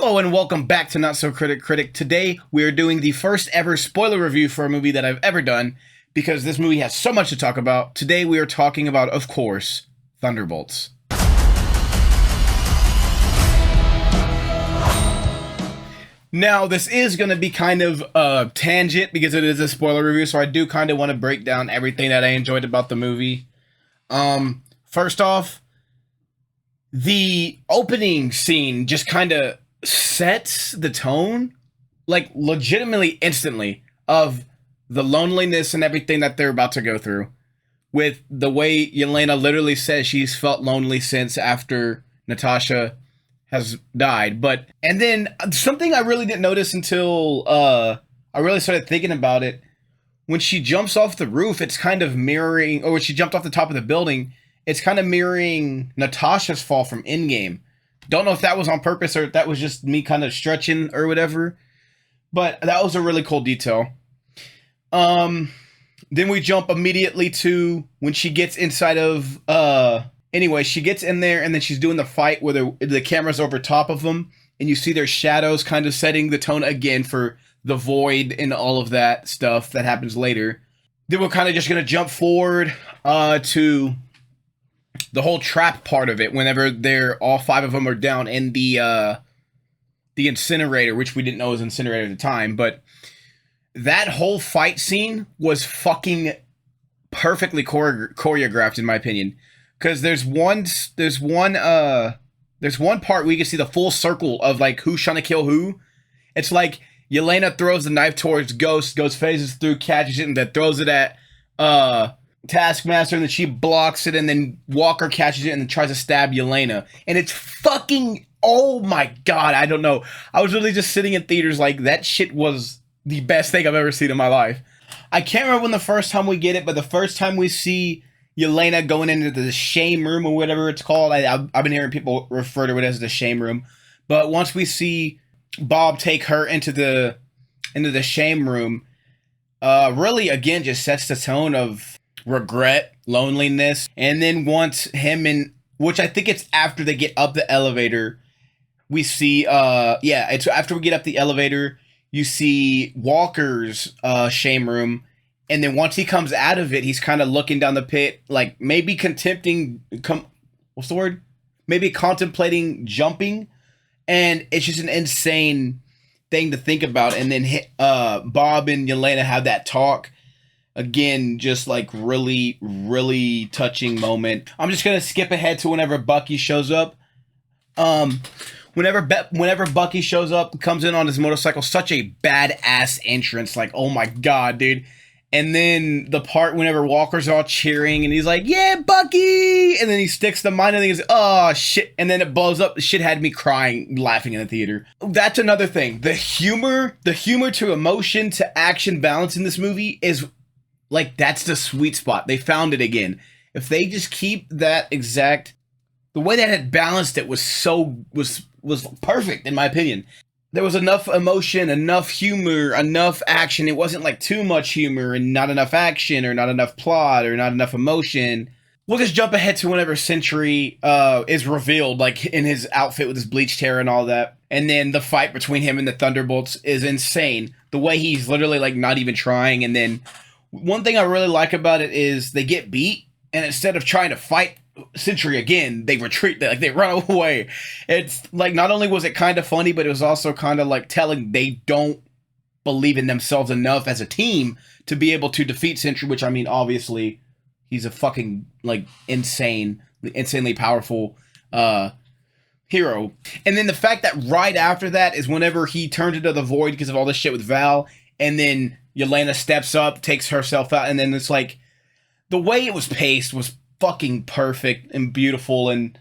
Hello and welcome back to Not So Critic. Today we are doing the first ever spoiler review for a movie that I've ever done because this movie has so much to talk about. Today we are talking about, of course, Thunderbolts. Now, this is going to be kind of a tangent because it is a spoiler review, so I do kind of want to break down everything that I enjoyed about the movie. First off, the opening scene just kind of sets the tone, like legitimately instantly, of the loneliness and everything that they're about to go through. With the way Yelena literally says she's felt lonely since after Natasha has died. And then something I really didn't notice until I really started thinking about it. When she jumps off the roof, it's kind of mirroring, or when she jumped off the top of the building, it's kind of mirroring Natasha's fall from Endgame. Don't know if that was on purpose or if that was just me kind of stretching or whatever. But that was a really cool detail. Then we jump immediately to when she gets inside of... Anyway, she gets in there and then she's doing the fight where the camera's over top of them. And you see their shadows kind of setting the tone again for the void and all of that stuff that happens later. Then we're kind of just going to jump forward to the whole trap part of it whenever all five of them are down in the incinerator, which we didn't know was incinerator at the time. But that whole fight scene was fucking perfectly choreographed in my opinion. Because there's one part where you can see the full circle of like who's trying to kill who. It's like Yelena throws the knife towards Ghost phases through, catches it, and then throws it at Taskmaster, and then she blocks it, and then Walker catches it and then tries to stab Yelena. And it's fucking, oh my god, I don't know. I was really just sitting in theaters like, that shit was the best thing I've ever seen in my life. I can't remember when the first time we get it, but the first time we see Yelena going into the shame room or whatever it's called. I've been hearing people refer to it as the shame room. But once we see Bob take her into the shame room, really again just sets the tone of regret, loneliness. And then once which I think it's after they get up the elevator, we see it's after we get up the elevator, you see Walker's shame room. And then once he comes out of it, he's kind of looking down the pit, like maybe Maybe contemplating jumping. And it's just an insane thing to think about. And then Bob and Yelena have that talk. Again, just like really, really touching moment. I'm just going to skip ahead to whenever Bucky shows up. Whenever Bucky shows up, comes in on his motorcycle, such a badass entrance. Like, oh my god, dude. And then the part whenever Walker's all cheering and he's like, yeah, Bucky! And then he sticks the mine and he goes, oh, shit. And then it blows up. The shit had me crying, laughing in the theater. That's another thing. The humor to emotion to action balance in this movie is like, that's the sweet spot. They found it again. If they just keep that exact, the way that it balanced it was perfect in my opinion. There was enough emotion, enough humor, enough action. It wasn't like too much humor and not enough action or not enough plot or not enough emotion. We'll just jump ahead to whenever Sentry is revealed, like in his outfit with his bleached hair and all that. And then the fight between him and the Thunderbolts is insane. The way he's literally like not even trying. And then one thing I really like about it is they get beat, and instead of trying to fight Sentry again, they retreat, they run away. It's like, not only was it kind of funny, but it was also kind of like telling they don't believe in themselves enough as a team to be able to defeat Sentry, which I mean, obviously he's a fucking like insanely powerful hero. And then the fact that right after that is whenever he turned into the void because of all this shit with Val, and then Yelena steps up, takes herself out, and then it's like the way it was paced was fucking perfect and beautiful, and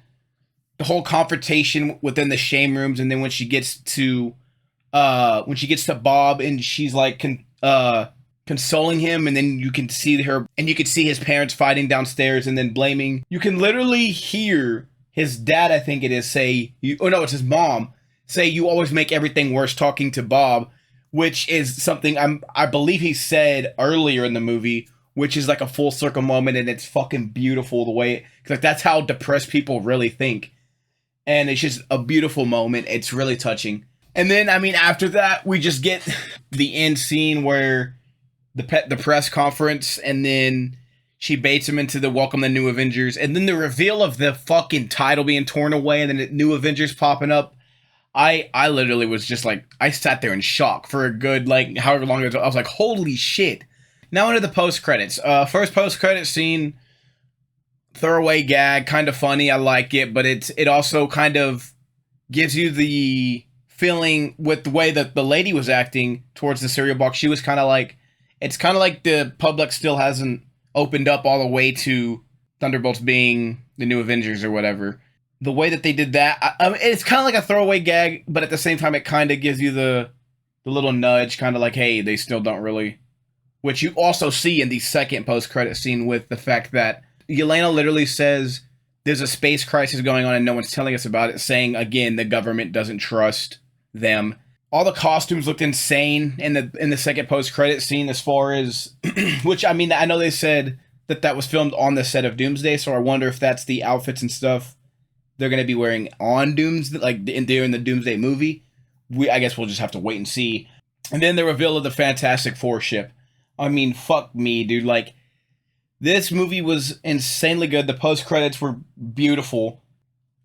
the whole confrontation within the shame rooms. And then when she gets to Bob and she's like consoling him, and then you can see his parents fighting downstairs and then blaming. You can literally hear his dad, I think it is, it's his mom say, you always make everything worse, talking to Bob, which is something I believe he said earlier in the movie, which is like a full circle moment, and it's fucking beautiful the way, cause like that's how depressed people really think. And it's just a beautiful moment. It's really touching. And then, I mean, after that, we just get the end scene where the press conference, and then she baits him into the welcome the new Avengers, and then the reveal of the fucking title being torn away, and then the new Avengers popping up. I literally was just like, I sat there in shock for a good, like, however long it was. I was like, holy shit. Now into the post credits. First post credit scene, throwaway gag, kind of funny. I like it, but it also kind of gives you the feeling with the way that the lady was acting towards the cereal box. She was kind of like, it's kind of like the public still hasn't opened up all the way to Thunderbolts being the new Avengers or whatever. The way that they did that, I mean, it's kind of like a throwaway gag, but at the same time, it kind of gives you the little nudge, kind of like, hey, they still don't really. Which you also see in the second post-credit scene with the fact that Yelena literally says there's a space crisis going on and no one's telling us about it, saying, again, the government doesn't trust them. All the costumes looked insane in the second post-credit scene as far as... which, I mean, I know they said that was filmed on the set of Doomsday, so I wonder if that's the outfits and stuff they're going to be wearing on Doomsday, like during the Doomsday movie. I guess we'll just have to wait and see. And then the reveal of the Fantastic Four ship. I mean, fuck me, dude. Like, this movie was insanely good. The post-credits were beautiful.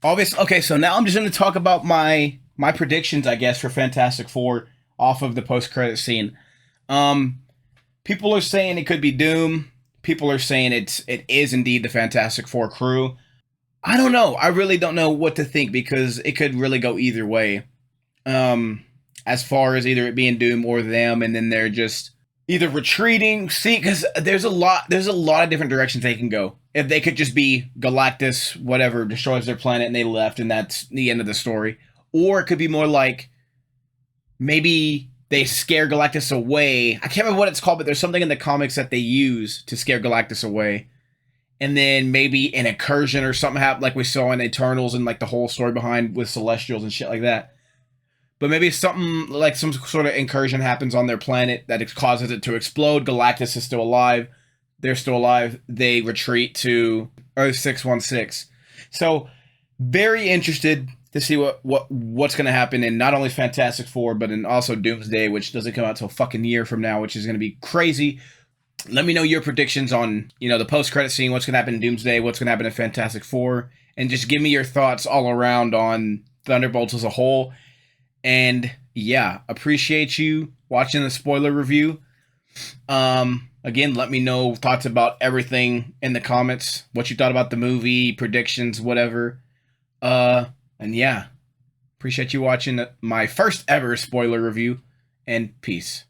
Obviously, okay, so now I'm just going to talk about my predictions, I guess, for Fantastic Four off of the post-credit scene. People are saying it could be Doom. People are saying it is indeed the Fantastic Four crew. I don't know. I really don't know what to think because it could really go either way. As far as either it being Doom or them, and then they're just either retreating. See, because there's a lot of different directions they can go. If they could just be Galactus, whatever, destroys their planet and they left, and that's the end of the story. Or it could be more like maybe they scare Galactus away. I can't remember what it's called, but there's something in the comics that they use to scare Galactus away. And then maybe an incursion or something happened like we saw in Eternals and like the whole story behind with Celestials and shit like that. But maybe something like some sort of incursion happens on their planet that causes it to explode. Galactus is still alive. They're still alive. They retreat to Earth 616. So very interested to see what's going to happen in not only Fantastic Four, but in also Doomsday, which doesn't come out till fucking year from now, which is going to be crazy. Let me know your predictions on, the post-credit scene, what's going to happen in Doomsday, what's going to happen in Fantastic Four, and just give me your thoughts all around on Thunderbolts as a whole. And yeah, appreciate you watching the spoiler review. Again, let me know thoughts about everything in the comments, what you thought about the movie, predictions, whatever. And yeah, appreciate you watching my first ever spoiler review, and peace.